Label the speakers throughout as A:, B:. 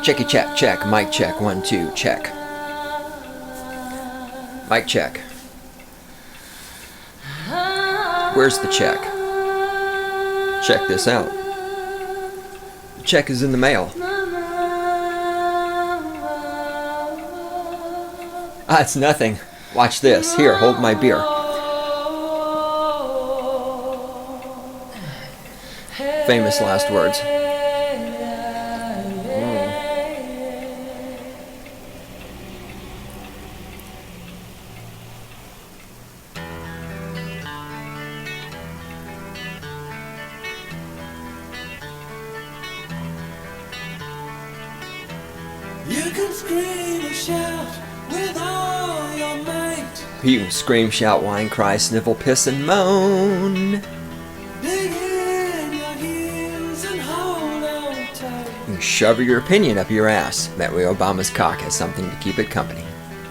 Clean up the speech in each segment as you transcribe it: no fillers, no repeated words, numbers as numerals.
A: Checky check, check, mic check, 1, 2, check. Mic check. Where's the check? Check this out. The check is in the mail. Ah, it's nothing. Watch this. Here, hold my beer. Famous last words.
B: You can scream and shout with all your might.
A: You can scream, shout, whine, cry, snivel, piss, and moan.
B: Dig in your heels and hold on tight.
A: You can shove your opinion up your ass. That way Obama's cock has something to keep it company.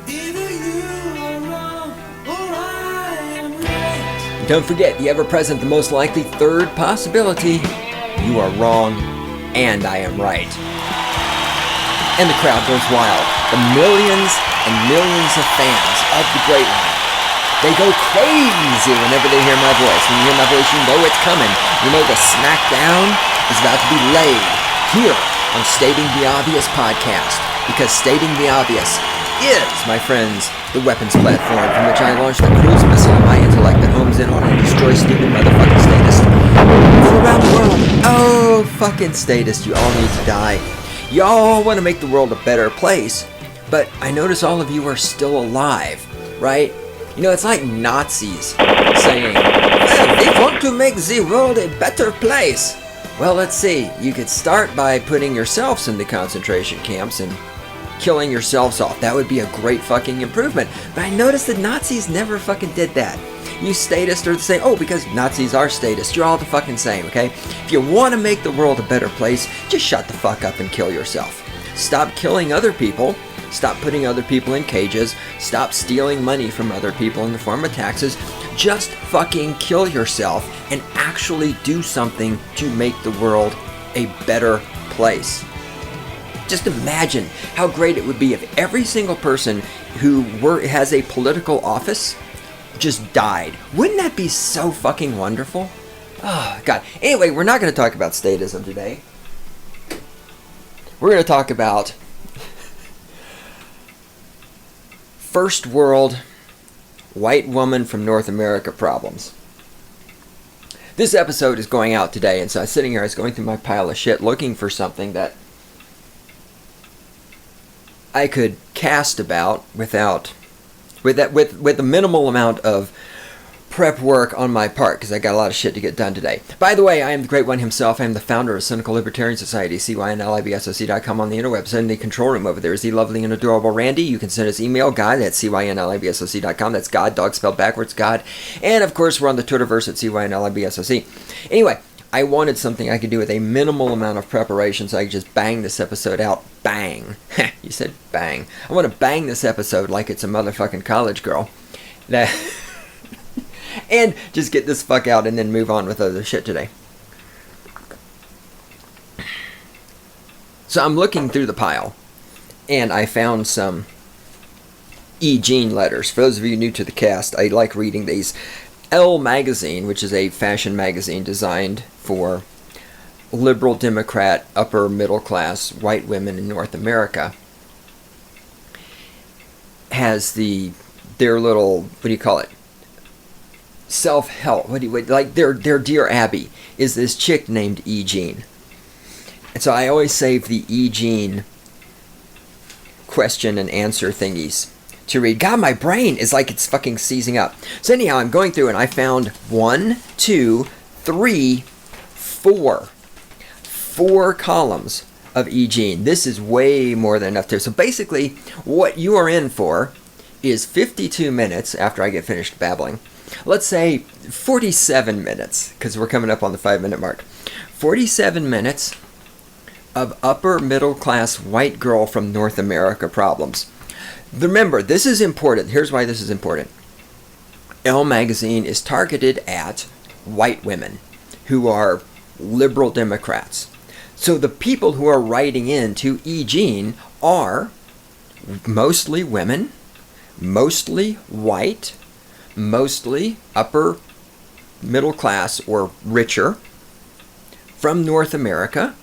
B: Either you are wrong or I am right.
A: And don't forget, the ever-present, the most likely third possibility. You are wrong, and I am right. And the crowd goes wild. The millions and millions of fans of the Great One. They go crazy whenever they hear my voice. When you hear my voice, you know it's coming. You know the smackdown is about to be laid here on Stating the Obvious podcast. Because Stating the Obvious is, my friends, the weapons platform from which I launch the cruise missile of my intellect that homes in on and destroys stupid motherfucking statists all around the world. Oh, fucking statists, you all need to die. Y'all want to make the world a better place, but I notice all of you are still alive, right? You know, it's like Nazis saying, well, we want to make the world a better place. Well, let's see. You could start by putting yourselves into concentration camps and killing yourselves off. That would be a great fucking improvement. But I noticed that Nazis never fucking did that. You statists are the same. Oh, because Nazis are statists. You're all the fucking same, okay? If you want to make the world a better place, just shut the fuck up and kill yourself. Stop killing other people. Stop putting other people in cages. Stop stealing money from other people in the form of taxes. Just fucking kill yourself and actually do something to make the world a better place. Just imagine how great it would be if every single person who has a political office just died. Wouldn't that be so fucking wonderful? Oh, God. Anyway, we're not going to talk about statism today. We're going to talk about first world white woman from North America problems. This episode is going out today, and so I was sitting here, I was going through my pile of shit looking for something that I could cast about with a minimal amount of prep work on my part, because I got a lot of shit to get done today. By the way, I am the Great One himself. I am the founder of Cynical Libertarian Society, cynlibsoc.com on the interwebs. In the control room over there is the lovely and adorable Randy. You can send us email, God, at cynlibsoc.com. That's God, dog spelled backwards, God. And, of course, we're on the Twitterverse at cynlibsoc. Anyway, I wanted something I could do with a minimal amount of preparation so I could just bang this episode out. Bang. You said bang. I want to bang this episode like it's a motherfucking college girl. And just get this fuck out and then move on with other shit today. So I'm looking through the pile, and I found some E. Jean letters. For those of you new to the cast, I like reading these. Elle magazine, which is a fashion magazine designed for liberal Democrat, upper middle class white women in North America, has their little, what do you call it? Self-help. Like their Dear Abby is this chick named E. Jean. And so I always save the E. Jean question and answer thingies to read. God, my brain is like it's fucking seizing up. So anyhow, I'm going through and I found 4 columns of E. Jean. This is way more than enough to. So basically, what you are in for is 52 minutes after I get finished babbling. Let's say 47 minutes, because we're coming up on the 5-minute mark. 47 minutes of upper middle class white girl from North America problems. Remember, this is important. Here's why this is important. Elle magazine is targeted at white women who are liberal Democrats. So the people who are writing in to E. are mostly women, mostly white, mostly upper middle class or richer, from North America.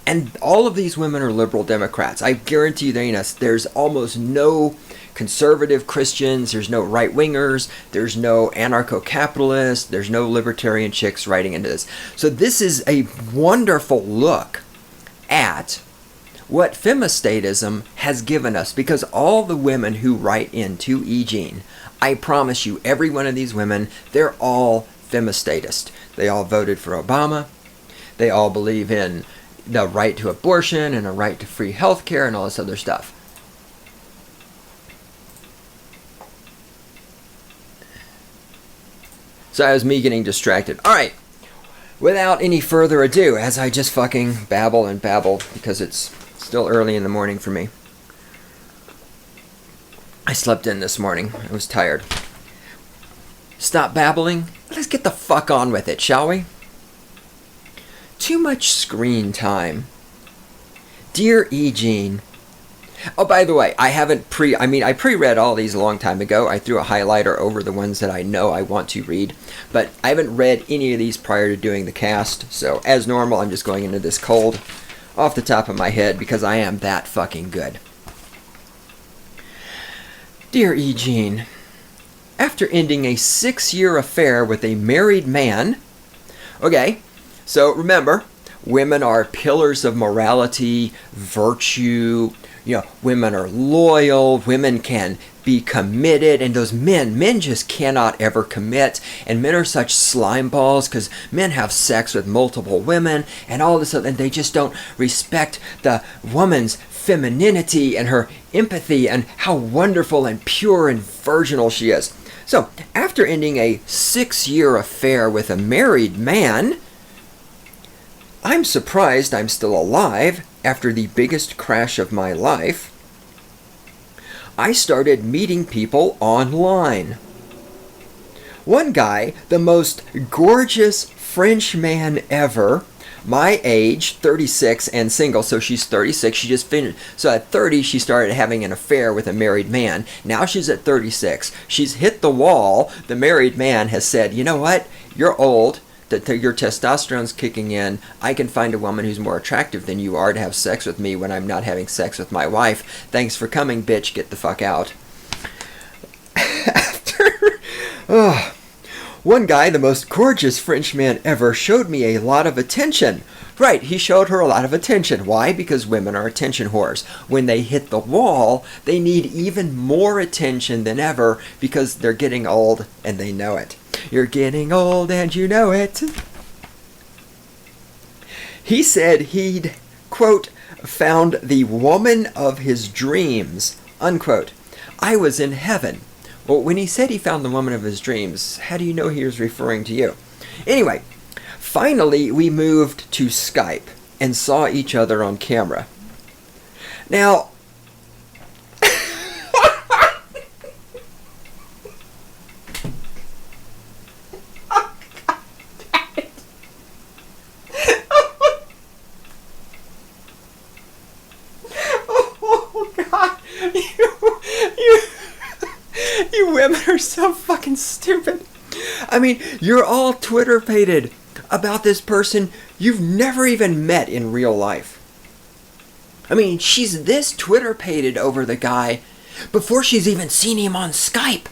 A: And all of these women are liberal Democrats. I guarantee you, there's almost no conservative Christians, there's no right-wingers, there's no anarcho-capitalists, there's no libertarian chicks writing into this. So this is a wonderful look at what femistatism has given us, because all the women who write into E. I promise you, every one of these women, they're all femistatist. They all voted for Obama. They all believe in the right to abortion and a right to free health care and all this other stuff. So that was me getting distracted. All right. Without any further ado, as I just fucking babble and babble, because it's still early in the morning for me. I slept in this morning. I was tired. Stop babbling. Let's get the fuck on with it, shall we? Too much screen time. Dear E. Oh, by the way, I pre-read all these a long time ago. I threw a highlighter over the ones that I know I want to read. But I haven't read any of these prior to doing the cast. So, as normal, I'm just going into this cold off the top of my head because I am that fucking good. Dear E. After ending a 6-year affair with a married man... Okay, so remember, women are pillars of morality, virtue... women are loyal, women can be committed, and those men just cannot ever commit, and men are such slime balls because men have sex with multiple women and all this, and they just don't respect the woman's femininity and her empathy and how wonderful and pure and virginal she is. So, after ending a 6-year affair with a married man, I'm surprised I'm still alive after the biggest crash of my life. I started meeting people online. One guy, the most gorgeous French man ever, my age, 36 and single, so she's 36, she just finished, so at 30 she started having an affair with a married man. Now she's at 36, she's hit the wall. The married man has said, you know what, you're old, your testosterone's kicking in, I can find a woman who's more attractive than you are to have sex with me when I'm not having sex with my wife. Thanks for coming, bitch, get the fuck out. One guy, the most gorgeous French man ever, showed me a lot of attention. Right, he showed her a lot of attention. Why? Because women are attention whores. When they hit the wall, they need even more attention than ever because they're getting old and they know it. You're getting old and you know it. He said he'd, quote, found the woman of his dreams, unquote. I was in heaven. Well, when he said he found the woman of his dreams, how do you know he was referring to you? Anyway, finally we moved to Skype and saw each other on camera. Now, you women are so fucking stupid. I mean, you're all Twitter-pated about this person you've never even met in real life. I mean, she's this Twitter-pated over the guy before she's even seen him on Skype.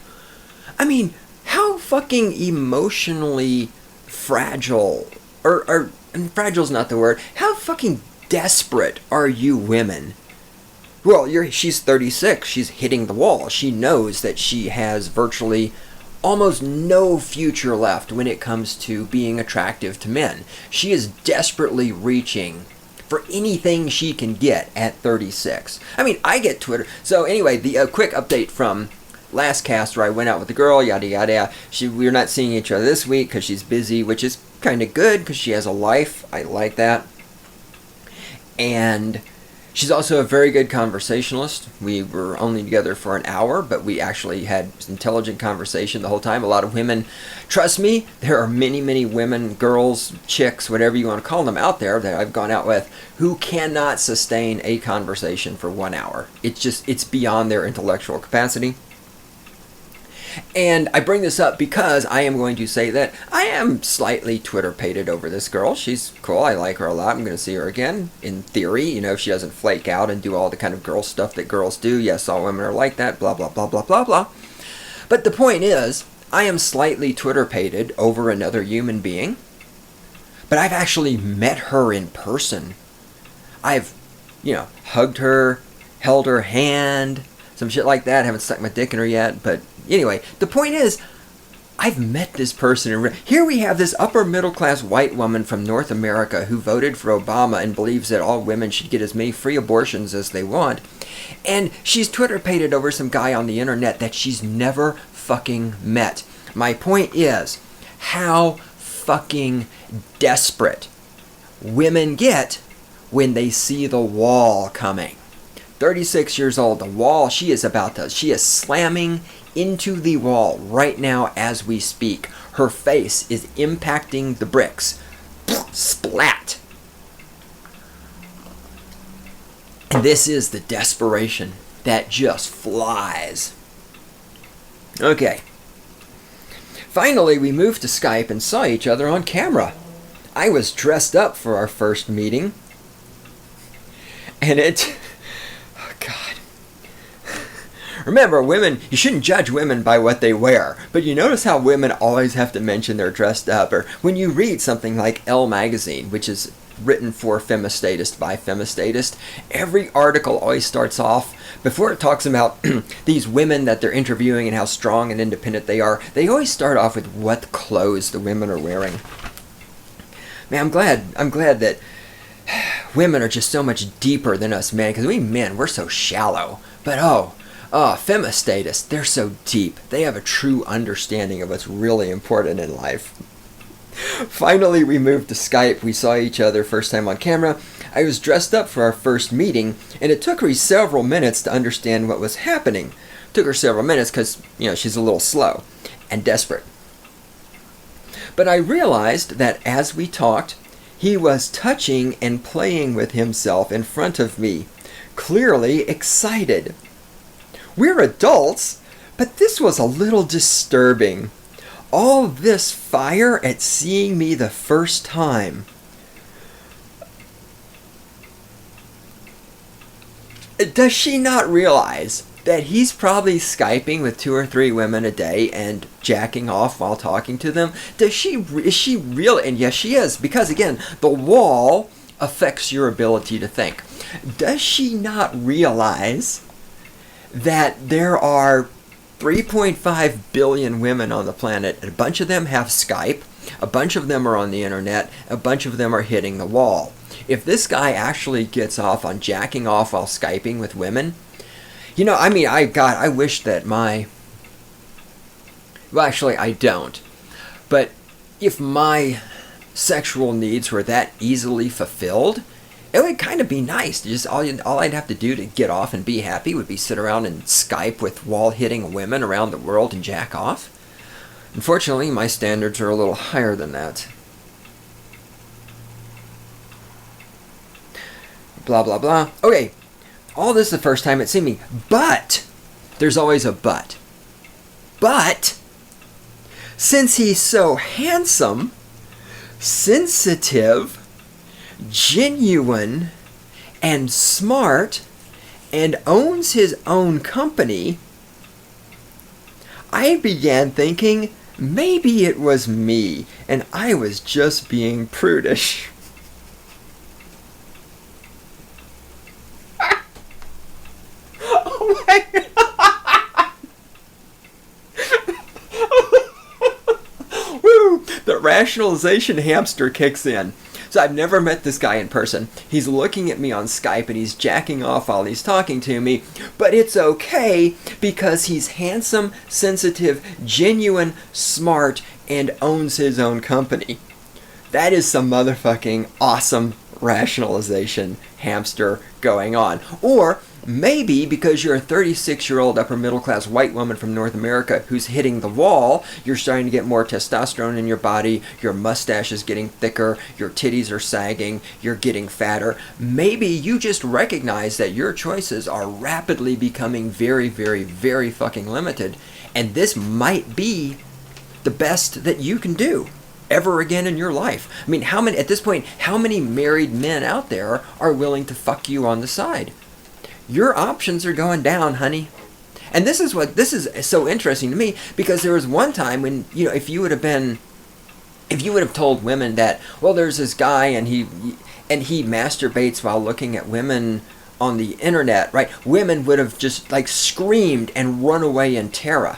A: I mean, how fucking emotionally fragile, or fragile's not the word, how fucking desperate are you women? Well, she's 36. She's hitting the wall. She knows that she has virtually almost no future left when it comes to being attractive to men. She is desperately reaching for anything she can get at 36. I mean, I get Twitter. So anyway, the quick update from last cast where I went out with the girl, yada yada yada. We're not seeing each other this week because she's busy, which is kind of good because she has a life. I like that. And She's also a very good conversationalist. We were only together for an hour, but we actually had intelligent conversation the whole time. A lot of women, trust me, there are many, many women, girls, chicks, whatever you want to call them out there that I've gone out with who cannot sustain a conversation for 1 hour. It's beyond their intellectual capacity. And I bring this up because I am going to say that I am slightly Twitter-pated over this girl. She's cool. I like her a lot. I'm going to see her again. In theory, you know, if she doesn't flake out and do all the kind of girl stuff that girls do. Yes, all women are like that, blah, blah, blah, blah, blah, blah. But the point is, I am slightly Twitter-pated over another human being. But I've actually met her in person. I've, you know, hugged her, held her hand, some shit like that. I haven't stuck my dick in her yet, but anyway, the point is, I've met this person. Here we have this upper middle class white woman from North America who voted for Obama and believes that all women should get as many free abortions as they want. And she's Twitter-pated over some guy on the internet that she's never fucking met. My point is, how fucking desperate women get when they see the wall coming. 36 years old, the wall, she is slamming into the wall right now as we speak. Her face is impacting the bricks. Splat! And this is the desperation that just flies. Okay. Finally, we moved to Skype and saw each other on camera. I was dressed up for our first meeting. And it... God. Remember, women, you shouldn't judge women by what they wear, but you notice how women always have to mention they're dressed up, or when you read something like Elle magazine, which is written for Femistatist by Femistatist, every article always starts off, before it talks about these women that they're interviewing and how strong and independent they are, they always start off with what clothes the women are wearing. Man, I'm glad that women are just so much deeper than us men, because we men, we're so shallow. But Femistatists, they're so deep. They have a true understanding of what's really important in life. Finally, we moved to Skype. We saw each other first time on camera. I was dressed up for our first meeting, and it took her several minutes to understand what was happening. It took her several minutes because, you know, she's a little slow and desperate. But I realized that as we talked, he was touching and playing with himself in front of me, clearly excited. We're adults, but this was a little disturbing. All this fire at seeing me the first time. Does she not realize that he's probably Skyping with 2 or 3 women a day and jacking off while talking to them? Is she real? And yes, she is, because again, the wall affects your ability to think. Does she not realize that there are 3.5 billion women on the planet, and a bunch of them have Skype, a bunch of them are on the internet, a bunch of them are hitting the wall? If this guy actually gets off on jacking off while Skyping with women, you know, I mean, I wish that well, actually, I don't. But if my sexual needs were that easily fulfilled, it would kind of be nice. Just all I'd have to do to get off and be happy would be sit around and Skype with wall-hitting women around the world and jack off. Unfortunately, my standards are a little higher than that. Blah, blah, blah. Okay, all this is the first time it's seen me. But, there's always a but. But, since he's so handsome, sensitive, genuine, and smart, and owns his own company, I began thinking maybe it was me, and I was just being prudish. Oh my God. Woo! The rationalization hamster kicks in. So I've never met this guy in person. He's looking at me on Skype and he's jacking off while he's talking to me. But it's okay because he's handsome, sensitive, genuine, smart, and owns his own company. That is some motherfucking awesome rationalization hamster going on. Or maybe because you're a 36-year-old upper middle class white woman from North America who's hitting the wall, you're starting to get more testosterone in your body, your mustache is getting thicker, your titties are sagging, you're getting fatter. Maybe you just recognize that your choices are rapidly becoming very, very, very fucking limited, and this might be the best that you can do ever again in your life. I mean, at this point, how many married men out there are willing to fuck you on the side? Your options are going down, honey. And this is so interesting to me, because there was one time when, if you would have told women that, well, there's this guy and he masturbates while looking at women on the internet, right? Women would have just like screamed and run away in terror.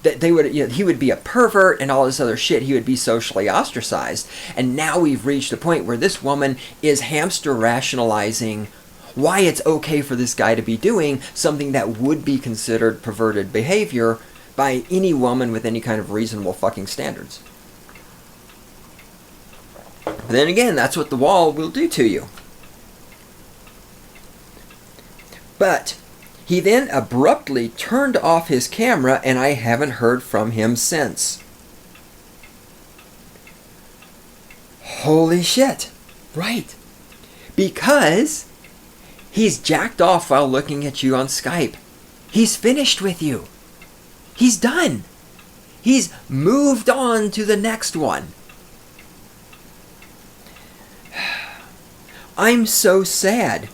A: That they would, he would be a pervert and all this other shit. He would be socially ostracized. And now we've reached a point where this woman is hamster rationalizing why it's okay for this guy to be doing something that would be considered perverted behavior by any woman with any kind of reasonable fucking standards. But then again, that's what the wall will do to you. But he then abruptly turned off his camera, and I haven't heard from him since. Holy shit. Right. Because he's jacked off while looking at you on Skype. He's finished with you. He's done. He's moved on to the next one. I'm so sad.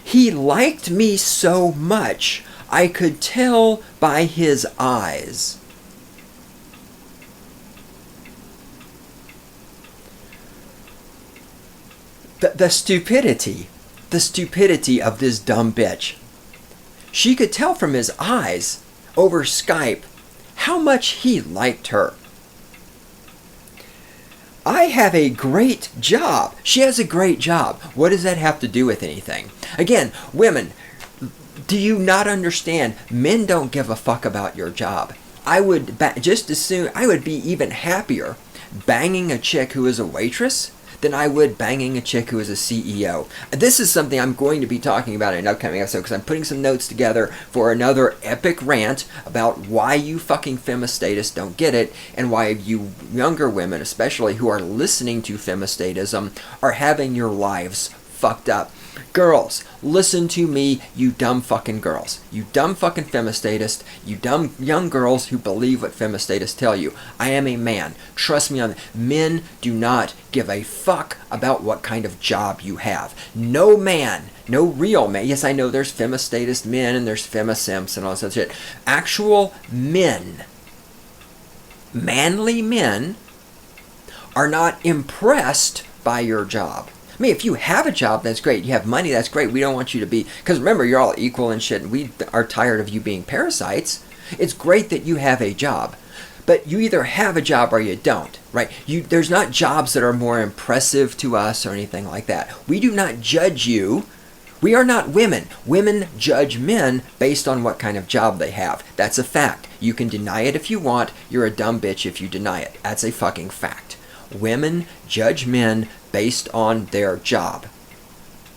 A: He liked me so much, I could tell by his eyes. The stupidity of this dumb bitch. She could tell from his eyes over Skype how much he liked her. I have a great job. She has a great job. What does that have to do with anything? Again, women, do you not understand? Men don't give a fuck about your job. I would just as soon, I would be even happier banging a chick who is a waitress than I would banging a chick who is a CEO. This is something I'm going to be talking about in an upcoming episode, because I'm putting some notes together for another epic rant about why you fucking femistatists don't get it, and why you younger women, especially who are listening to femistatism, are having your lives fucked up. Girls, listen to me, you dumb fucking girls. You dumb fucking femistatist. You dumb young girls who believe what femistatists tell you. I am a man. Trust me on that. Men do not give a fuck about what kind of job you have. No man, no real man. Yes, I know there's femistatist men and there's femisimps and all that shit. Actual men, manly men, are not impressed by your job. I mean, if you have a job, that's great. You have money, that's great. We don't want you to be... Because remember, you're all equal and shit, and we are tired of you being parasites. It's great that you have a job. But you either have a job or you don't, right? There's not jobs that are more impressive to us or anything like that. We do not judge you. We are not women. Women judge men based on what kind of job they have. That's a fact. You can deny it if you want. You're a dumb bitch if you deny it. That's a fucking fact. Women judge men based on their job.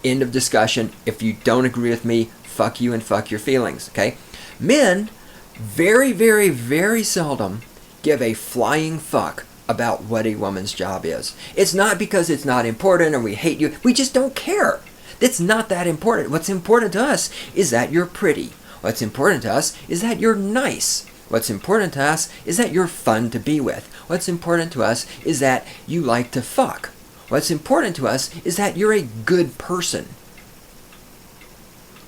A: End of discussion. If you don't agree with me, fuck you and fuck your feelings, okay? Men very, very, very seldom give a flying fuck about what a woman's job is. It's not because it's not important or we hate you. We just don't care. It's not that important. What's important to us is that you're pretty. What's important to us is that you're nice. What's important to us is that you're fun to be with. What's important to us is that you like to fuck. What's important to us is that you're a good person.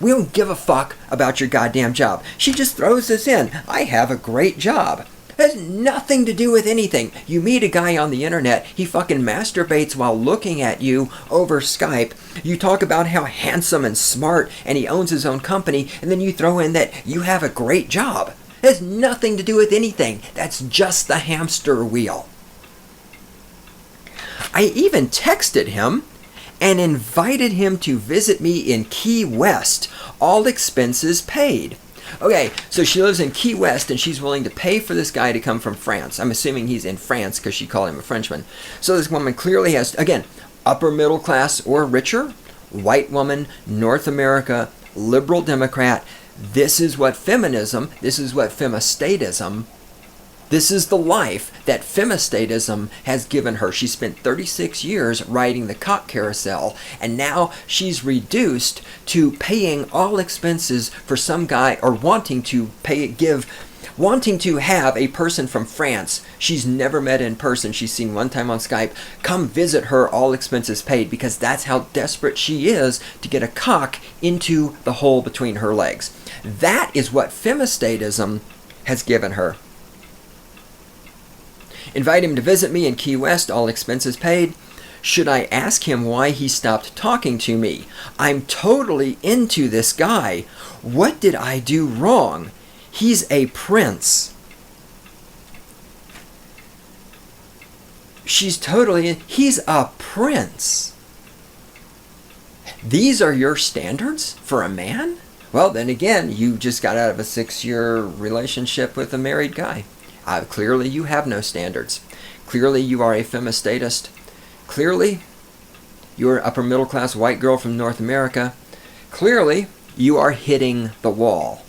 A: We don't give a fuck about your goddamn job. She just throws this in. I have a great job. It has nothing to do with anything. You meet a guy on the internet, he fucking masturbates while looking at you over Skype. You talk about how handsome and smart and he owns his own company, and then you throw in that you have a great job. It has nothing to do with anything. That's just the hamster wheel. I even texted him and invited him to visit me in Key West, all expenses paid. Okay, so she lives in Key West and she's willing to pay for this guy to come from France. I'm assuming he's in France because she called him a Frenchman. So this woman clearly has, again, upper middle class or richer, white woman, North America, liberal Democrat. This is what feminism, this is what femistatism, this is the life that femistatism has given her. She spent 36 years riding the cock carousel, and now she's reduced to paying all expenses for some guy, or wanting to have a person from France she's never met in person, she's seen one time on Skype, come visit her, all expenses paid, because that's how desperate she is to get a cock into the hole between her legs. That is what femistatism has given her. Invite him to visit me in Key West, all expenses paid. Should I ask him why he stopped talking to me? I'm totally into this guy. What did I do wrong? He's a prince. He's a prince. These are your standards for a man? Well, then again, you just got out of a 6-year relationship with a married guy. Clearly, you have no standards. Clearly, you are a femistatist. Clearly, you're an upper middle class white girl from North America. Clearly, you are hitting the wall.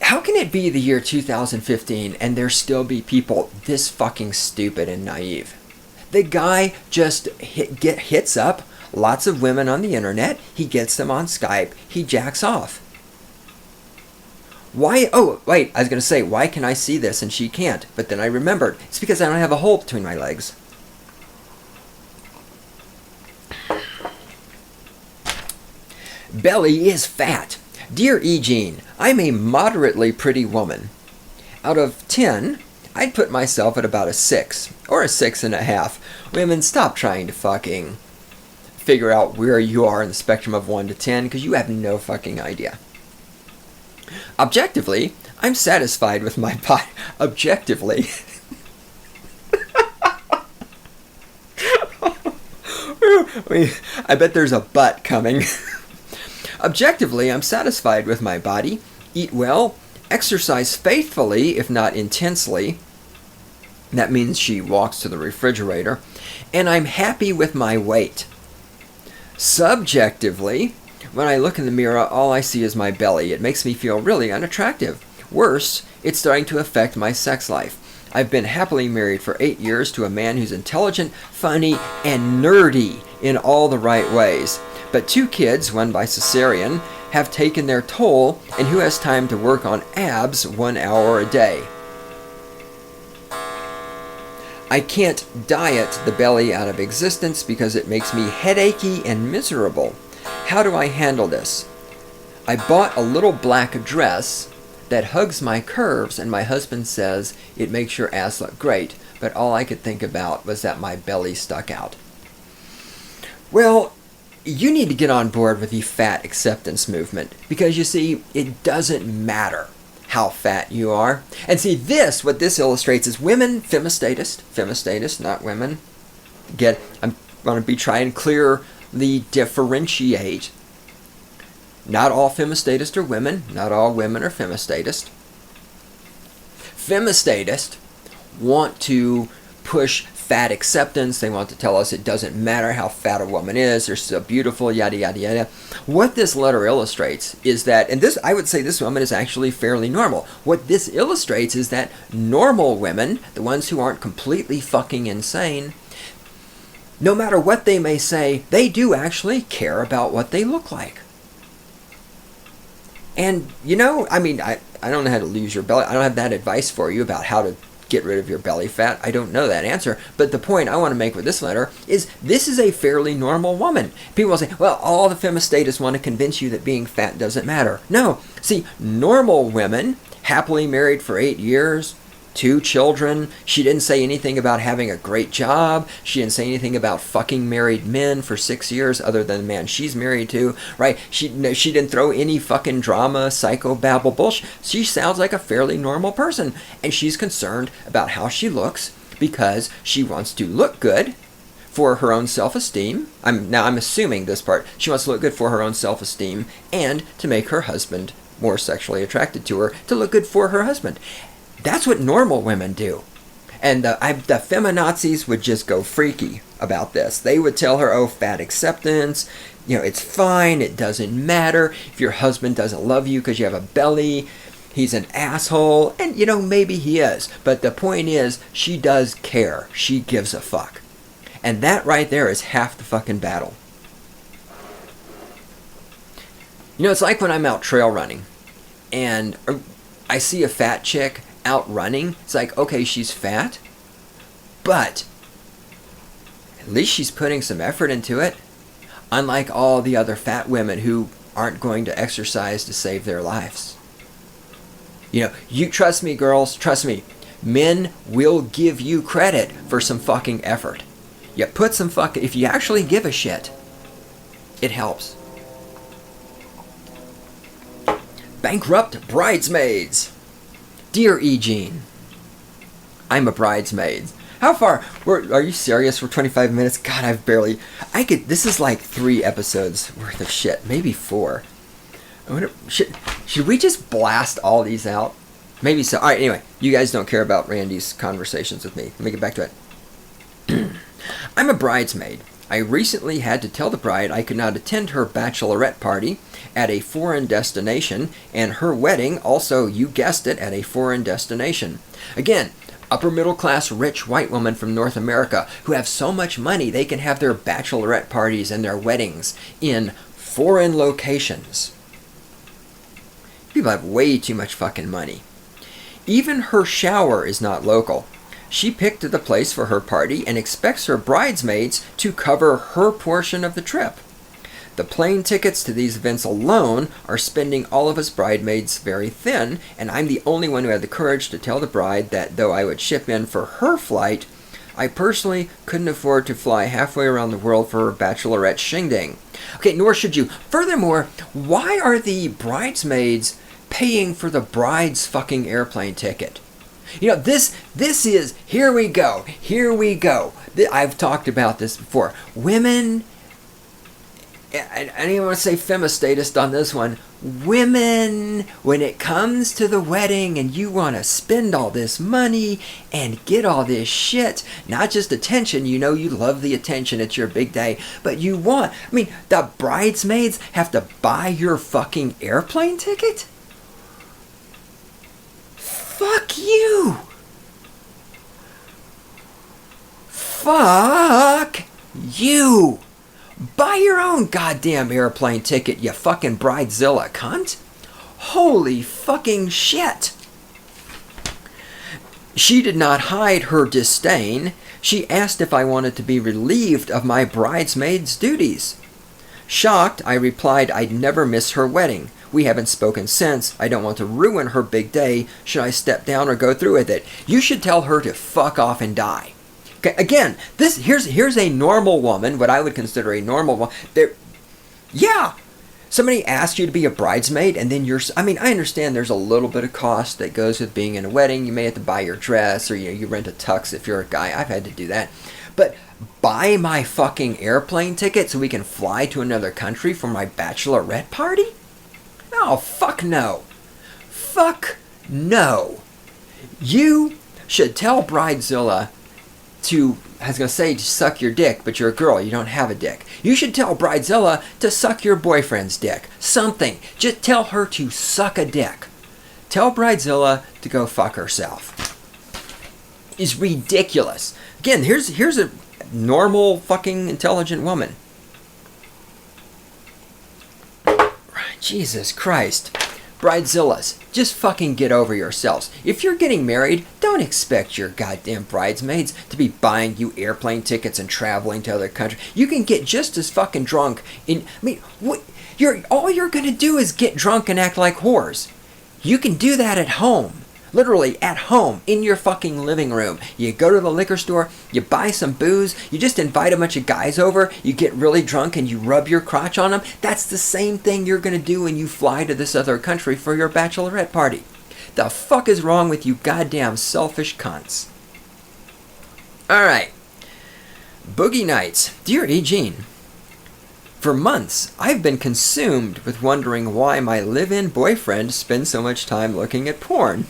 A: How can it be the year 2015 and there still be people this fucking stupid and naive? The guy just hits up lots of women on the internet. He gets them on Skype. He jacks off. Why? Oh, wait, I was going to say, why can I see this and she can't? But then I remembered, it's because I don't have a hole between my legs. Belly is fat. Dear E. Jean, I'm a moderately pretty woman. Out of 10, I'd put myself at about a 6, or a 6.5. Women, stop trying to fucking figure out where you are in the spectrum of 1 to 10, because you have no fucking idea. Objectively, I'm satisfied with my body. Objectively. I bet there's a but coming. Objectively, I'm satisfied with my body, eat well, exercise faithfully, if not intensely. That means she walks to the refrigerator. And I'm happy with my weight. Subjectively, when I look in the mirror, all I see is my belly. It makes me feel really unattractive. Worse, it's starting to affect my sex life. I've been happily married for 8 years to a man who's intelligent, funny, and nerdy in all the right ways. But 2 kids, one by cesarean, have taken their toll, and who has time to work on abs 1 hour a day? I can't diet the belly out of existence because it makes me headachy and miserable. How do I handle this? I bought a little black dress that hugs my curves, and my husband says it makes your ass look great, but all I could think about was that my belly stuck out. Well, you need to get on board with the fat acceptance movement, because you see, it doesn't matter how fat you are. And see, what this illustrates is women, femistatist, not women. Again, I'm going to be trying to clearly differentiate. Not all femistatists are women. Not all women are femistatist. Femistatists want to push fat acceptance. They want to tell us it doesn't matter how fat a woman is. They're so beautiful, yada, yada, yada. What this letter illustrates is that, and this, I would say this woman is actually fairly normal. What this illustrates is that normal women, the ones who aren't completely fucking insane, no matter what they may say, they do actually care about what they look like. And, you know, I mean, I don't know how to lose your belly. I don't have that advice for you about how to get rid of your belly fat. I don't know that answer. But the point I want to make with this letter is this is a fairly normal woman. People will say, well, all the femistatists want to convince you that being fat doesn't matter. No. See, normal women, happily married for 8 years, 2 children. She didn't say anything about having a great job. She didn't say anything about fucking married men for 6 years other than the man she's married to, right? She didn't throw any fucking drama, psychobabble bullshit. She sounds like a fairly normal person, and she's concerned about how she looks because she wants to look good for her own self-esteem. I'm assuming this part. She wants to look good for her own self-esteem and to make her husband more sexually attracted to her, to look good for her husband. That's what normal women do. And the feminazis would just go freaky about this. They would tell her, oh, fat acceptance, it's fine, it doesn't matter. If your husband doesn't love you because you have a belly, he's an asshole. And, maybe he is. But the point is, she does care. She gives a fuck. And that right there is half the fucking battle. It's like when I'm out trail running and I see a fat chick out running. It's like, okay, she's fat, but at least she's putting some effort into it. Unlike all the other fat women who aren't going to exercise to save their lives. You trust me, girls, trust me. Men will give you credit for some fucking effort. You put some fucking, if you actually give a shit, it helps. Bankrupt bridesmaids. Dear E. Jean, I'm a bridesmaid. How far? Are you serious? We're 25 minutes? God, this is like 3 episodes worth of shit. Maybe 4. Should we just blast all these out? Maybe so. Alright, anyway. You guys don't care about Randy's conversations with me. Let me get back to it. I'm a bridesmaid. I recently had to tell the bride I could not attend her bachelorette party at a foreign destination, and her wedding, also, you guessed it, at a foreign destination. Again, upper middle class rich white women from North America who have so much money they can have their bachelorette parties and their weddings in foreign locations. People have way too much fucking money. Even her shower is not local. She picked the place for her party and expects her bridesmaids to cover her portion of the trip. The plane tickets to these events alone are spending all of us bridesmaids very thin, and I'm the only one who had the courage to tell the bride that though I would chip in for her flight, I personally couldn't afford to fly halfway around the world for her bachelorette shindig. Okay, nor should you. Furthermore, why are the bridesmaids paying for the bride's fucking airplane ticket? This is, here we go. I've talked about this before. Women, I don't even want to say femistatist on this one. Women, when it comes to the wedding and you want to spend all this money and get all this shit, not just attention, you love the attention, it's your big day, but the bridesmaids have to buy your fucking airplane ticket? Fuck you! Fuck you! Buy your own goddamn airplane ticket, you fucking bridezilla cunt! Holy fucking shit! She did not hide her disdain. She asked if I wanted to be relieved of my bridesmaid's duties. Shocked, I replied I'd never miss her wedding. We haven't spoken since. I don't want to ruin her big day. Should I step down or go through with it? You should tell her to fuck off and die. Okay, again, here's a normal woman, what I would consider a normal woman. Yeah, somebody asked you to be a bridesmaid, and then I understand there's a little bit of cost that goes with being in a wedding. You may have to buy your dress, or you rent a tux if you're a guy. I've had to do that. But buy my fucking airplane ticket so we can fly to another country for my bachelorette party? Oh, fuck no. Fuck no. You should tell Bridezilla I was going to say to suck your dick, but you're a girl, you don't have a dick. You should tell Bridezilla to suck your boyfriend's dick. Something. Just tell her to suck a dick. Tell Bridezilla to go fuck herself. It's ridiculous. Again, here's a normal fucking intelligent woman. Jesus Christ. Bridezillas, just fucking get over yourselves. If you're getting married, don't expect your goddamn bridesmaids to be buying you airplane tickets and traveling to other countries. You can get just as fucking drunk all you're gonna do is get drunk and act like whores. You can do that at home. Literally at home, in your fucking living room. You go to the liquor store, you buy some booze, you just invite a bunch of guys over, you get really drunk and you rub your crotch on them. That's the same thing you're going to do when you fly to this other country for your bachelorette party. The fuck is wrong with you goddamn selfish cunts? Alright. Boogie Nights. Dear E. Jean, for months, I've been consumed with wondering why my live-in boyfriend spends so much time looking at porn.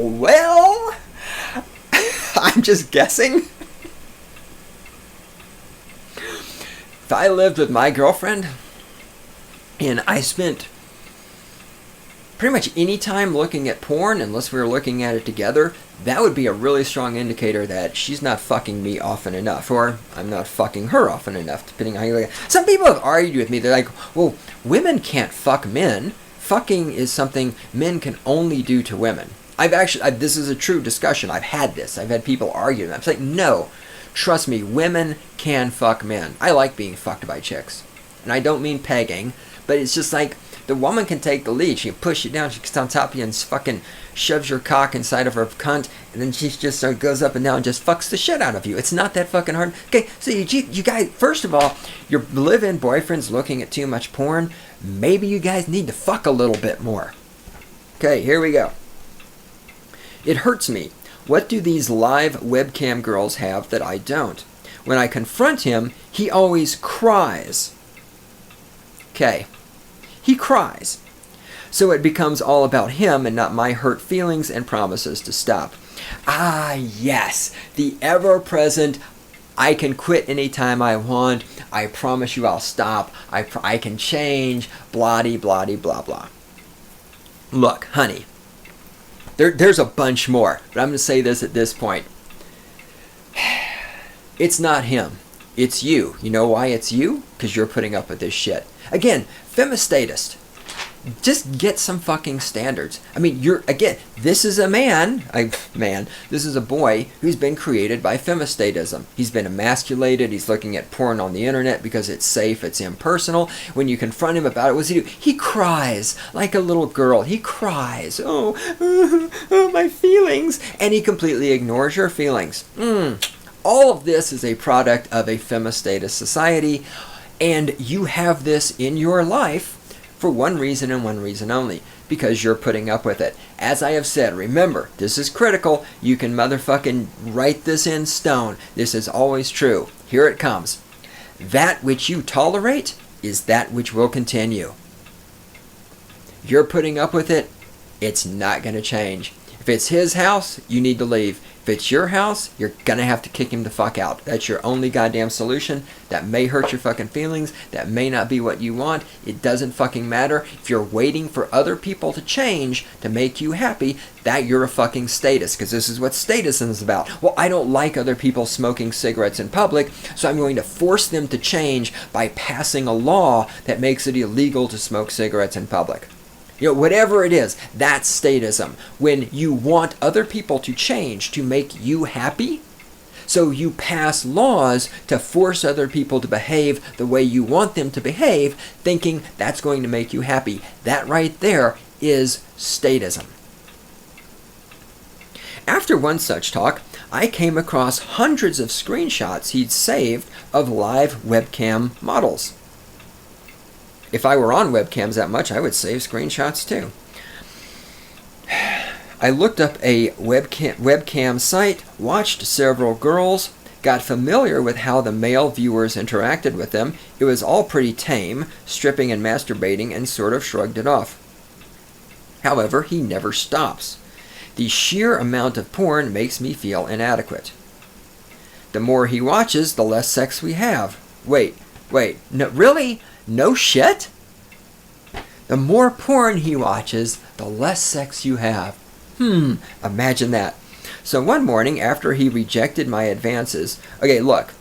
A: Well, I'm just guessing. If I lived with my girlfriend and I spent pretty much any time looking at porn, unless we were looking at it together, that would be a really strong indicator that she's not fucking me often enough, or I'm not fucking her often enough, depending on how you look at it. Some people have argued with me. They're like, well, women can't fuck men. Fucking is something men can only do to women. This is a true discussion. I've had this. I've had people argue. I'm like, no, trust me, women can fuck men. I like being fucked by chicks. And I don't mean pegging, but it's just like, the woman can take the lead. She can push you down. She gets on top of you and fucking shoves your cock inside of her cunt. And then she just goes up and down and just fucks the shit out of you. It's not that fucking hard. Okay, so you guys, first of all, your live-in boyfriend's looking at too much porn. Maybe you guys need to fuck a little bit more. Okay, here we go. It hurts me. What do these live webcam girls have that I don't? When I confront him, he always cries. Okay. He cries. So it becomes all about him and not my hurt feelings and promises to stop. Ah, yes. The ever-present, I can quit anytime I want. I promise you I'll stop. I can change. Blah-de, blah-de, blah, blah. Look, honey. There's a bunch more. But I'm going to say this at this point. It's not him. It's you. You know why it's you? Because you're putting up with this shit. Again, Femistatist. Just get some fucking standards. I mean, this is a this is a boy who's been created by femistatism. He's been emasculated. He's looking at porn on the internet because it's safe, it's impersonal. When you confront him about it, what does he do? He cries like a little girl. He cries, oh, my feelings. And he completely ignores your feelings. All of this is a product of a femistatist society. And you have this in your life for one reason and one reason only, because you're putting up with it. As I have said, remember, this is critical. You can motherfucking write this in stone. This is always true. Here it comes. That which you tolerate is that which will continue. You're putting up with it. It's not going to change. If it's his house, you need to leave. If it's your house, you're going to have to kick him the fuck out. That's your only goddamn solution. That may hurt your fucking feelings. That may not be what you want. It doesn't fucking matter. If you're waiting for other people to change to make you happy, that you're a fucking statist, because this is what statism is about. Well, I don't like other people smoking cigarettes in public, so I'm going to force them to change by passing a law that makes it illegal to smoke cigarettes in public. You know, whatever it is, that's statism. When you want other people to change to make you happy, so you pass laws to force other people to behave the way you want them to behave, thinking that's going to make you happy. That right there is statism. After one such talk, I came across hundreds of screenshots he'd saved of live webcam models. If I were on webcams that much, I would save screenshots too. I looked up a webcam site, watched several girls, got familiar with how the male viewers interacted with them. It was all pretty tame, stripping and masturbating, and sort of shrugged it off. However, he never stops. The sheer amount of porn makes me feel inadequate. The more he watches, the less sex we have. Wait, no, really? No shit? The more porn he watches, the less sex you have. Imagine that. So one morning, after he rejected my advances... Okay, look.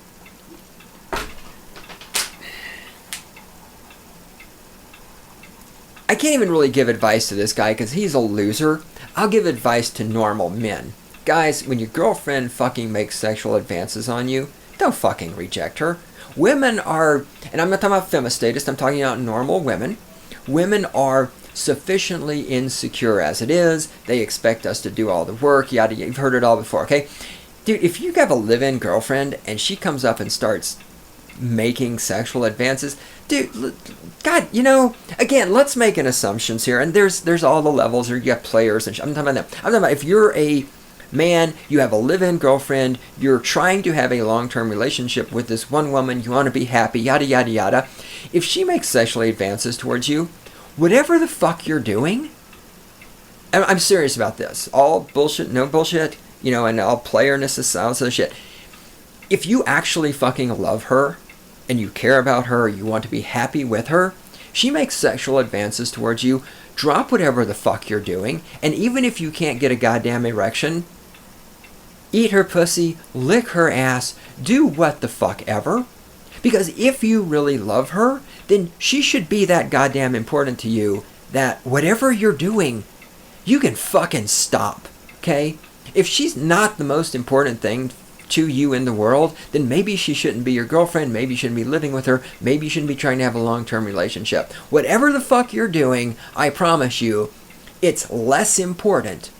A: I can't even really give advice to this guy because he's a loser. I'll give advice to normal men. Guys, when your girlfriend fucking makes sexual advances on you, don't fucking reject her. Women are, and I'm not talking about femistatists, I'm talking about normal women. Women are sufficiently insecure as it is. They expect us to do all the work, yada yada. You've heard it all before, okay? Dude, if you have a live-in girlfriend and she comes up and starts making sexual advances, dude, God, you know, again, let's make an assumptions here, and there's all the levels, or you got players, and I'm talking about them. I'm talking about if you're a man, you have a live-in girlfriend, you're trying to have a long-term relationship with this one woman, you want to be happy, yada yada yada. If she makes sexual advances towards you, whatever the fuck you're doing, And I'm serious about this. All bullshit, no bullshit, and all playerness aside, all this other shit. If you actually fucking love her, and you care about her, you want to be happy with her, she makes sexual advances towards you, drop whatever the fuck you're doing, and even if you can't get a goddamn erection, eat her pussy, lick her ass, do what the fuck ever. Because if you really love her, then she should be that goddamn important to you that whatever you're doing, you can fucking stop, okay? If she's not the most important thing to you in the world, then maybe she shouldn't be your girlfriend, maybe you shouldn't be living with her, maybe you shouldn't be trying to have a long-term relationship. Whatever the fuck you're doing, I promise you, it's less important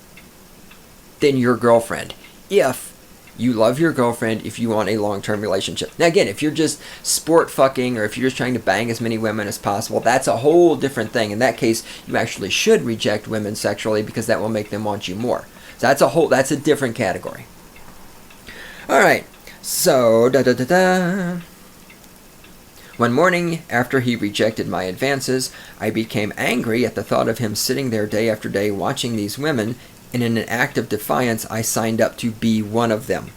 A: than your girlfriend. If you love your girlfriend, if you want a long-term relationship. Now again, if you're just sport fucking, or if you're just trying to bang as many women as possible, that's a whole different thing. In that case, you actually should reject women sexually, because that will make them want you more. So that's a different category. Alright, so One morning, after he rejected my advances, I became angry at the thought of him sitting there day after day watching these women, and in an act of defiance, I signed up to be one of them.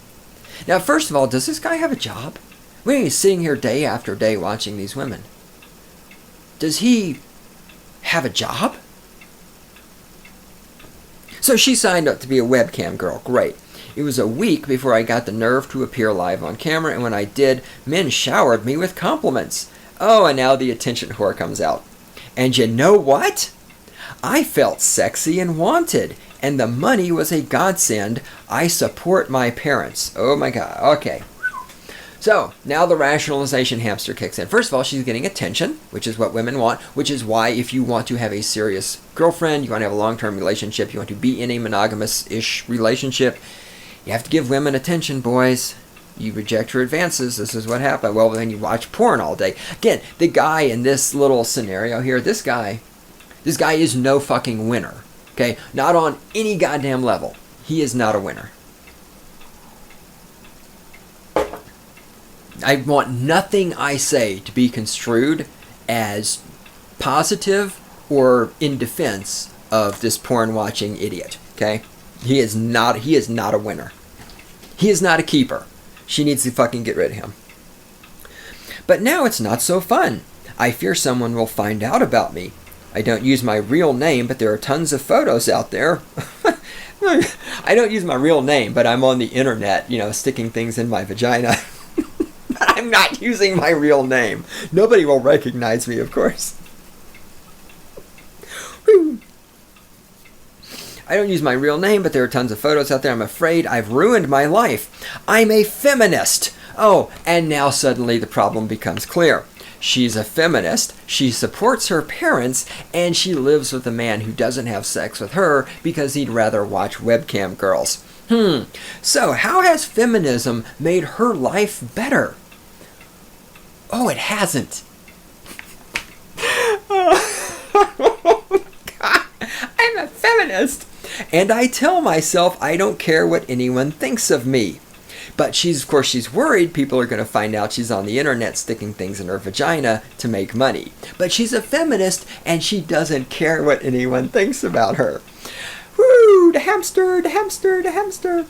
A: Now, first of all, does this guy have a job? When he's sitting here day after day watching these women, does he have a job? So she signed up to be a webcam girl. Great. It was a week before I got the nerve to appear live on camera, and when I did, men showered me with compliments. Oh, and now the attention whore comes out. And you know what? I felt sexy and wanted, and the money was a godsend. I support my parents. Oh my God. Okay. So, now the rationalization hamster kicks in. First of all, she's getting attention, which is what women want, which is why if you want to have a serious girlfriend, you want to have a long-term relationship, you want to be in a monogamous-ish relationship, you have to give women attention, boys. You reject her advances, this is what happened. Well, then you watch porn all day. Again, the guy in this little scenario here, this guy is no fucking winner. Okay? Not on any goddamn level. He is not a winner. I want nothing I say to be construed as positive or in defense of this porn-watching idiot. Okay? He is not a winner. He is not a keeper. She needs to fucking get rid of him. But now it's not so fun. I fear someone will find out about me. I don't use my real name, but there are tons of photos out there. I don't use my real name, but I'm on the internet, sticking things in my vagina. But I'm not using my real name. Nobody will recognize me, of course. Woo. I don't use my real name, but there are tons of photos out there. I'm afraid I've ruined my life. I'm a feminist. Oh, and now suddenly the problem becomes clear. She's a feminist, she supports her parents, and she lives with a man who doesn't have sex with her because he'd rather watch webcam girls. So how has feminism made her life better? Oh, it hasn't. God, I'm a feminist. And I tell myself I don't care what anyone thinks of me. But she's worried people are going to find out she's on the internet sticking things in her vagina to make money. But she's a feminist and she doesn't care what anyone thinks about her. Woo! The hamster, the hamster, the hamster.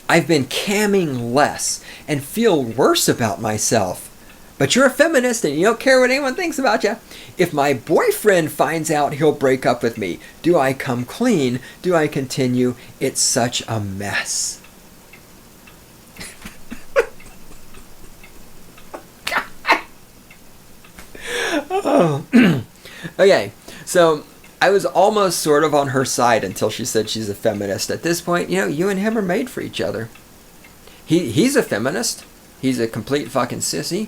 A: I've been camming less and feel worse about myself. But you're a feminist and you don't care what anyone thinks about you. If my boyfriend finds out, he'll break up with me. Do I come clean? Do I continue? It's such a mess. Oh. Okay, so I was almost sort of on her side until she said she's a feminist. At this point, you and him are made for each other. He's a feminist. He's a complete fucking sissy.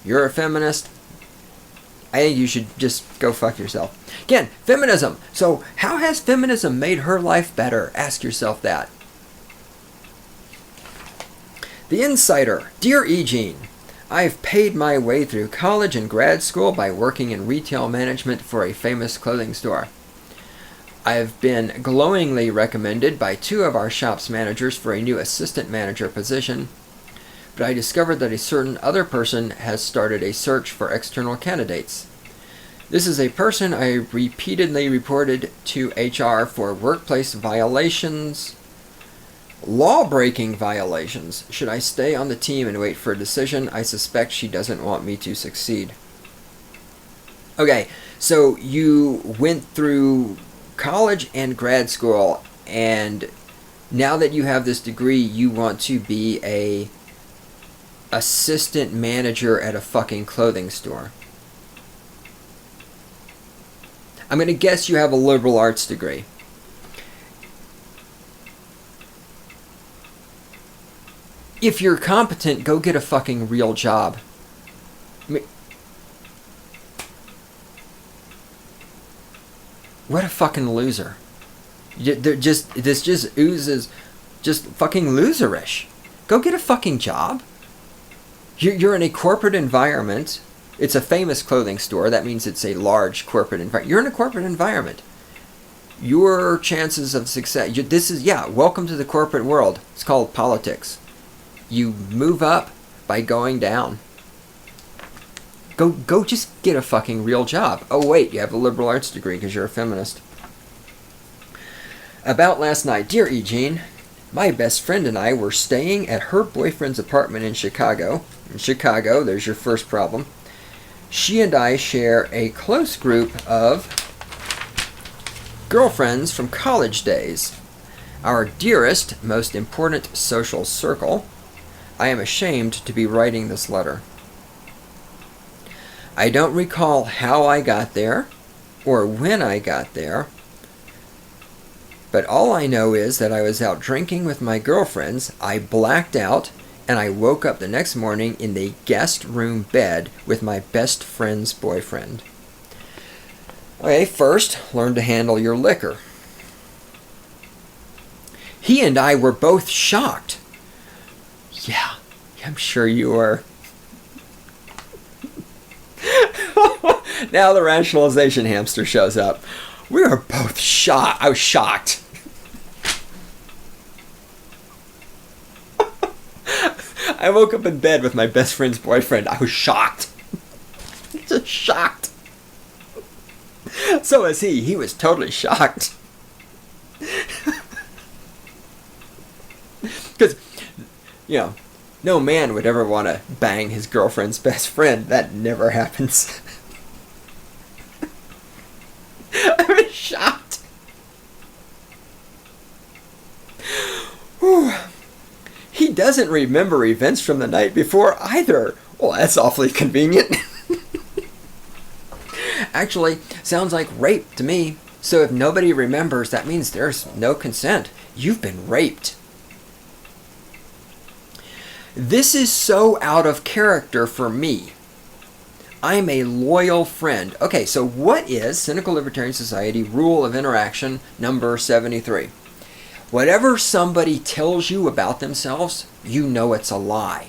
A: You're a feminist. I think you should just go fuck yourself. Again, feminism. So how has feminism made her life better? Ask yourself that. The Insider. Dear E. Jean, I've paid my way through college and grad school by working in retail management for a famous clothing store. I've been glowingly recommended by 2 of our shop's managers for a new assistant manager position, but I discovered that a certain other person has started a search for external candidates. This is a person I repeatedly reported to HR for workplace violations, law-breaking violations. Should I stay on the team and wait for a decision? I suspect she doesn't want me to succeed. Okay, so you went through college and grad school, and now that you have this degree, you want to be a assistant manager at a fucking clothing store. I'm going to guess you have a liberal arts degree. If you're competent, go get a fucking real job. I mean, what a fucking loser. This just oozes just fucking loserish. Go get a fucking job. You're in a corporate environment. It's a famous clothing store. That means it's a large corporate environment. You're in a corporate environment. Your chances of success. Welcome to the corporate world. It's called politics. You move up by going down. Go just get a fucking real job. Oh wait, you have a liberal arts degree because you're a feminist. About last night. Dear E. Jean, my best friend and I were staying at her boyfriend's apartment in Chicago. In Chicago, there's your first problem. She and I share a close group of girlfriends from college days. Our dearest, most important social circle. I am ashamed to be writing this letter. I don't recall how I got there or when I got there, but all I know is that I was out drinking with my girlfriends, I blacked out, and I woke up the next morning in the guest room bed with my best friend's boyfriend. Okay, first, learn to handle your liquor. He and I were both shocked. Yeah, I'm sure you were. Now the rationalization hamster shows up. We were both shocked. I was shocked. I woke up in bed with my best friend's boyfriend. I was shocked. Just shocked. So was he. He was totally shocked. Because, no man would ever want to bang his girlfriend's best friend. That never happens. I was shocked. Whew. He doesn't remember events from the night before either. Well, that's awfully convenient. Actually, sounds like rape to me. So if nobody remembers, that means there's no consent. You've been raped. This is so out of character for me. I'm a loyal friend. Okay, so what is Cynical Libertarian Society Rule of Interaction number 73? Whatever somebody tells you about themselves, you know it's a lie.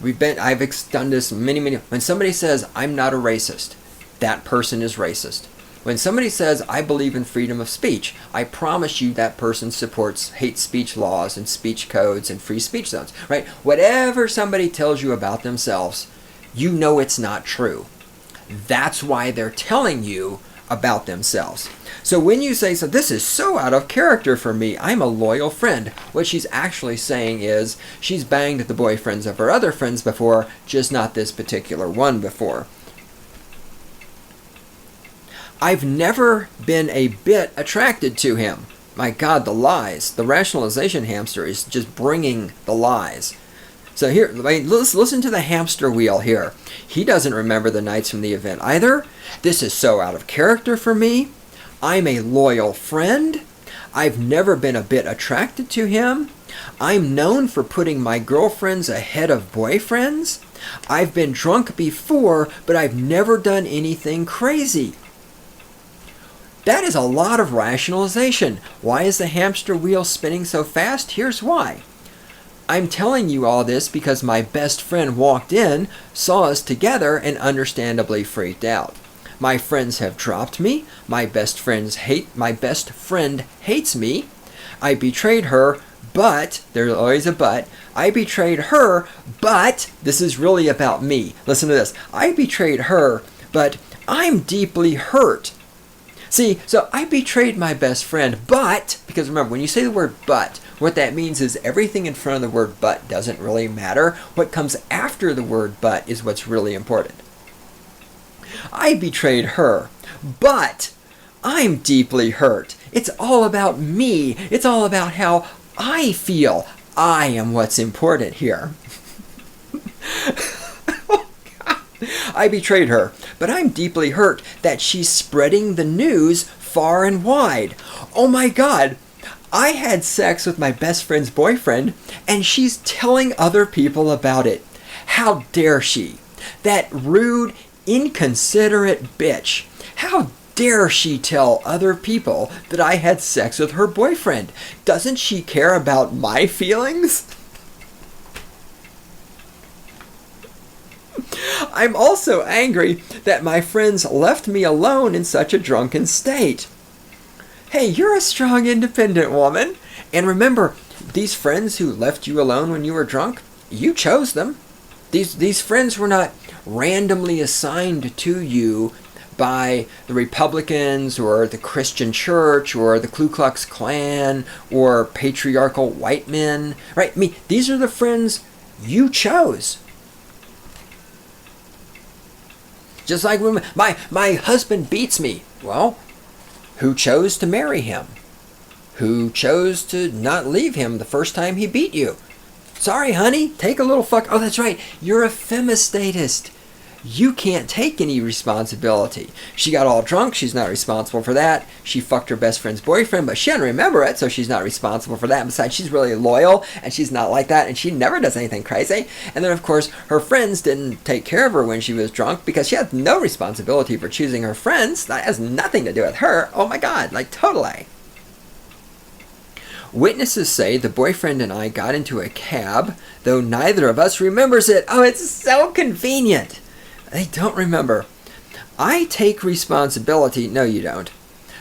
A: I've done this many. When somebody says, I'm not a racist, that person is racist. When somebody says, I believe in freedom of speech, I promise you that person supports hate speech laws and speech codes and free speech zones, right? Whatever somebody tells you about themselves, you know it's not true. That's why they're telling you about themselves. So when you say, so this is so out of character for me, I'm a loyal friend, what she's actually saying is she's banged the boyfriends of her other friends before, just not this particular one before. I've never been a bit attracted to him. My God, the lies. The rationalization hamster is just bringing the lies. So here, let's listen to the hamster wheel here. He doesn't remember the nights from the event either. This is so out of character for me. I'm a loyal friend. I've never been a bit attracted to him. I'm known for putting my girlfriends ahead of boyfriends. I've been drunk before, but I've never done anything crazy. That is a lot of rationalization. Why is the hamster wheel spinning so fast? Here's why. I'm telling you all this because my best friend walked in, saw us together, and understandably freaked out. My friends have dropped me. My best friend hates me. I betrayed her, but, there's always a but, I betrayed her, but, this is really about me. Listen to this. I betrayed her, but I'm deeply hurt. See, so I betrayed my best friend, but, because remember, when you say the word but, what that means is everything in front of the word but doesn't really matter. What comes after the word but is what's really important. I betrayed her, but I'm deeply hurt. It's all about me. It's all about how I feel. I am what's important here. I betrayed her, but I'm deeply hurt that she's spreading the news far and wide. Oh my God, I had sex with my best friend's boyfriend, and she's telling other people about it. How dare she? That rude, inconsiderate bitch. How dare she tell other people that I had sex with her boyfriend? Doesn't she care about my feelings? I'm also angry that my friends left me alone in such a drunken state. Hey, you're a strong, independent woman. And remember, these friends who left you alone when you were drunk, you chose them. These friends were not randomly assigned to you by the Republicans or the Christian Church or the Ku Klux Klan or patriarchal white men. Right? I mean, these are the friends you chose. Just like when my husband beats me. Well, who chose to marry him? Who chose to not leave him the first time he beat you? Sorry, honey, take a little fuck. Oh, that's right. You're a femistatist. You can't take any responsibility. She got all drunk. She's not responsible for that. She fucked her best friend's boyfriend, but she doesn't remember it, so she's not responsible for that. Besides, she's really loyal, and she's not like that, and she never does anything crazy. And then, of course, her friends didn't take care of her when she was drunk because she had no responsibility for choosing her friends. That has nothing to do with her. Oh my God, like totally. Witnesses say the boyfriend and I got into a cab, though neither of us remembers it. Oh, it's so convenient. They don't remember. I take responsibility. No, you don't.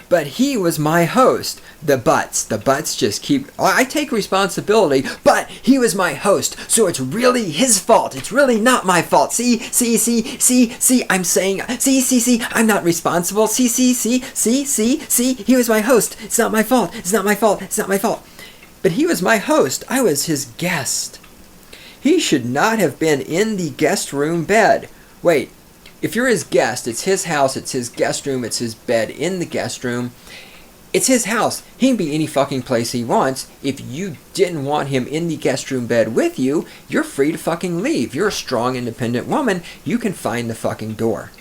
A: But he was my host. The buts just keep... I take responsibility, but he was my host. So it's really his fault. It's really not my fault. See, I'm saying... See, I'm not responsible. See, he was my host. It's not my fault. It's not my fault. It's not my fault. But he was my host. I was his guest. He should not have been in the guest room bed. Wait, if you're his guest, it's his house, it's his guest room, it's his bed in the guest room. It's his house. He can be any fucking place he wants. If you didn't want him in the guest room bed with you, you're free to fucking leave. You're a strong, independent woman. You can find the fucking door.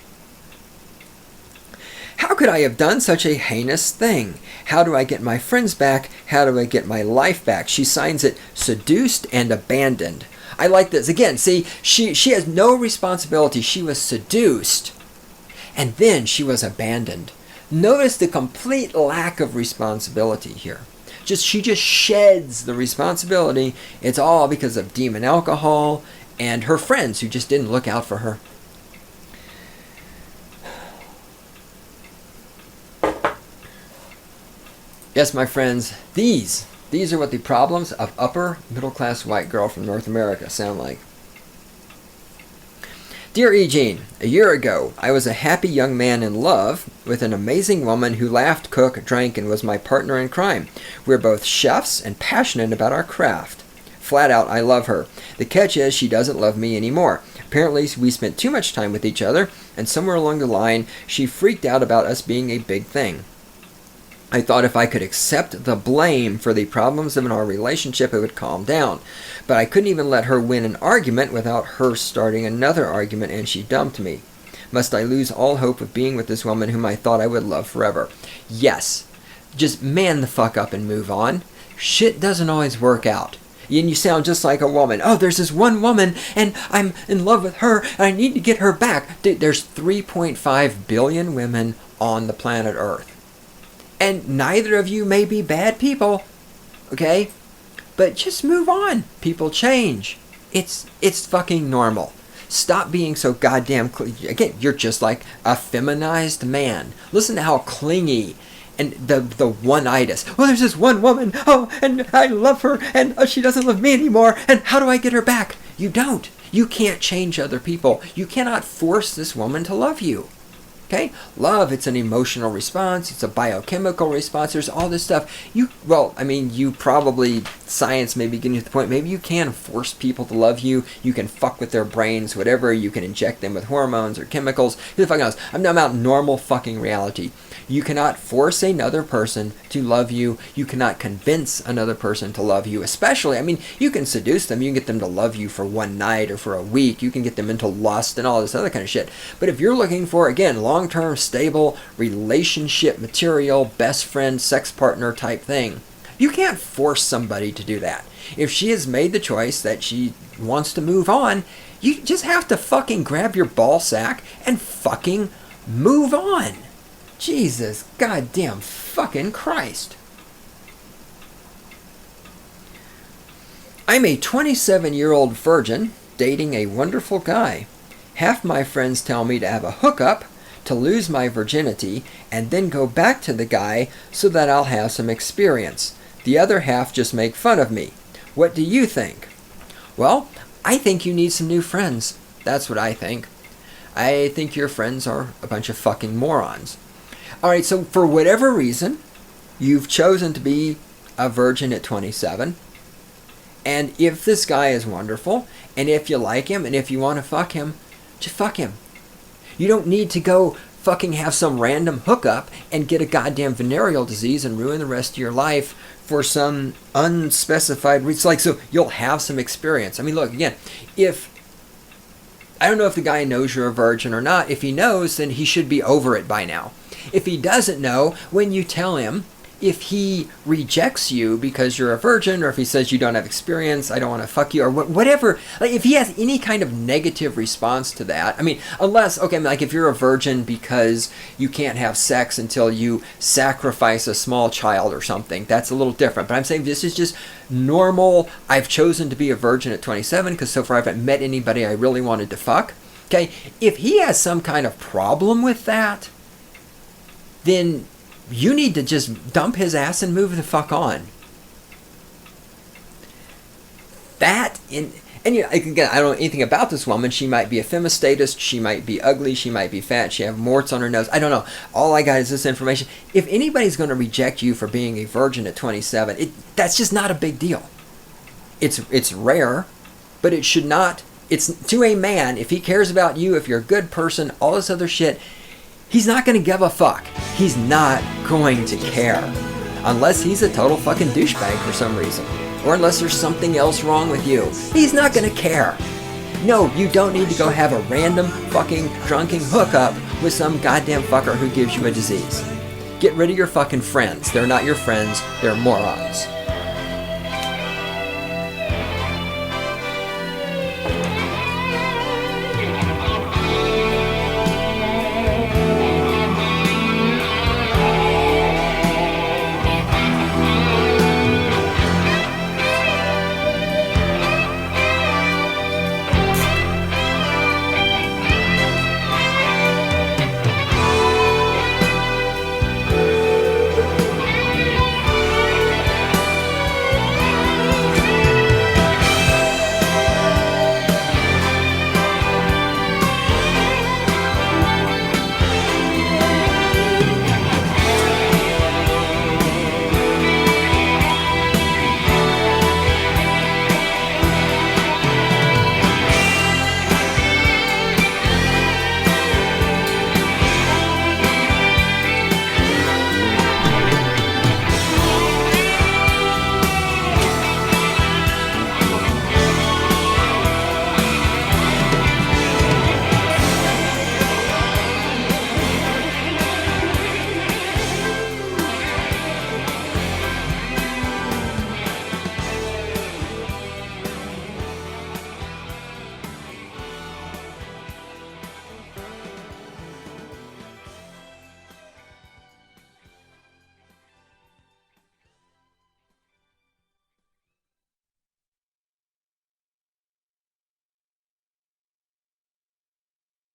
A: How could I have done such a heinous thing? How do I get my friends back? How do I get my life back? She signs it, seduced and abandoned. I like this. Again, see, she has no responsibility. She was seduced, and then she was abandoned. Notice the complete lack of responsibility here. She just sheds the responsibility. It's all because of demon alcohol and her friends who just didn't look out for her. Yes, my friends, these are what the problems of upper middle-class white girl from North America sound like. Dear E. Jean, a year ago, I was a happy young man in love with an amazing woman who laughed, cooked, drank, and was my partner in crime. We're both chefs and passionate about our craft. Flat out, I love her. The catch is she doesn't love me anymore. Apparently, we spent too much time with each other, and somewhere along the line, she freaked out about us being a big thing. I thought if I could accept the blame for the problems in our relationship, it would calm down. But I couldn't even let her win an argument without her starting another argument, and she dumped me. Must I lose all hope of being with this woman whom I thought I would love forever? Yes. Just man the fuck up and move on. Shit doesn't always work out. And you sound just like a woman. Oh, there's this one woman, and I'm in love with her, and I need to get her back. There's 3.5 billion women on the planet Earth. And neither of you may be bad people, okay? But just move on. People change. It's fucking normal. Stop being so goddamn... Again, you're just like a feminized man. Listen to how clingy and the one-itis. Well, there's this one woman. Oh, and I love her, and she doesn't love me anymore. And how do I get her back? You don't. You can't change other people. You cannot force this woman to love you. Okay? Love, it's an emotional response. It's a biochemical response. There's all this stuff. You probably, science may be getting to the point, maybe you can force people to love you. You can fuck with their brains, whatever. You can inject them with hormones or chemicals. Who the fuck knows? I'm talking about normal fucking reality. You cannot force another person to love you. You cannot convince another person to love you. Especially, you can seduce them. You can get them to love you for one night or for a week. You can get them into lust and all this other kind of shit. But if you're looking for, again, long-term, stable, relationship material, best friend, sex partner type thing, you can't force somebody to do that. If she has made the choice that she wants to move on, you just have to fucking grab your ball sack and fucking move on. Jesus goddamn fucking Christ. I'm a 27-year-old virgin dating a wonderful guy. Half my friends tell me to have a hookup, to lose my virginity, and then go back to the guy so that I'll have some experience. The other half just make fun of me. What do you think? Well, I think you need some new friends. That's what I think. I think your friends are a bunch of fucking morons. Alright, so for whatever reason, you've chosen to be a virgin at 27. And if this guy is wonderful, and if you like him, and if you want to fuck him, just fuck him. You don't need to go fucking have some random hookup and get a goddamn venereal disease and ruin the rest of your life for some unspecified reason. So you'll have some experience. Look, again, I don't know if the guy knows you're a virgin or not. If he knows, then he should be over it by now. If he doesn't know, when you tell him, if he rejects you because you're a virgin, or if he says you don't have experience, I don't want to fuck you, or whatever, if he has any kind of negative response to that, unless, if you're a virgin because you can't have sex until you sacrifice a small child or something, that's a little different. But I'm saying this is just normal. I've chosen to be a virgin at 27 because so far I haven't met anybody I really wanted to fuck. Okay, if he has some kind of problem with that, then you need to just dump his ass and move the fuck on. Again, I don't know anything about this woman. She might be a femistatist. She might be ugly. She might be fat. She have warts on her nose. I don't know. All I got is this information. If anybody's going to reject you for being a virgin at 27, that's just not a big deal. It's rare, but it should not. It's to a man, if he cares about you, if you're a good person, all this other shit, he's not going to give a fuck. He's not going to care. Unless he's a total fucking douchebag for some reason. Or unless there's something else wrong with you. He's not going to care. No, you don't need to go have a random fucking drunken hookup with some goddamn fucker who gives you a disease. Get rid of your fucking friends. They're not your friends. They're morons.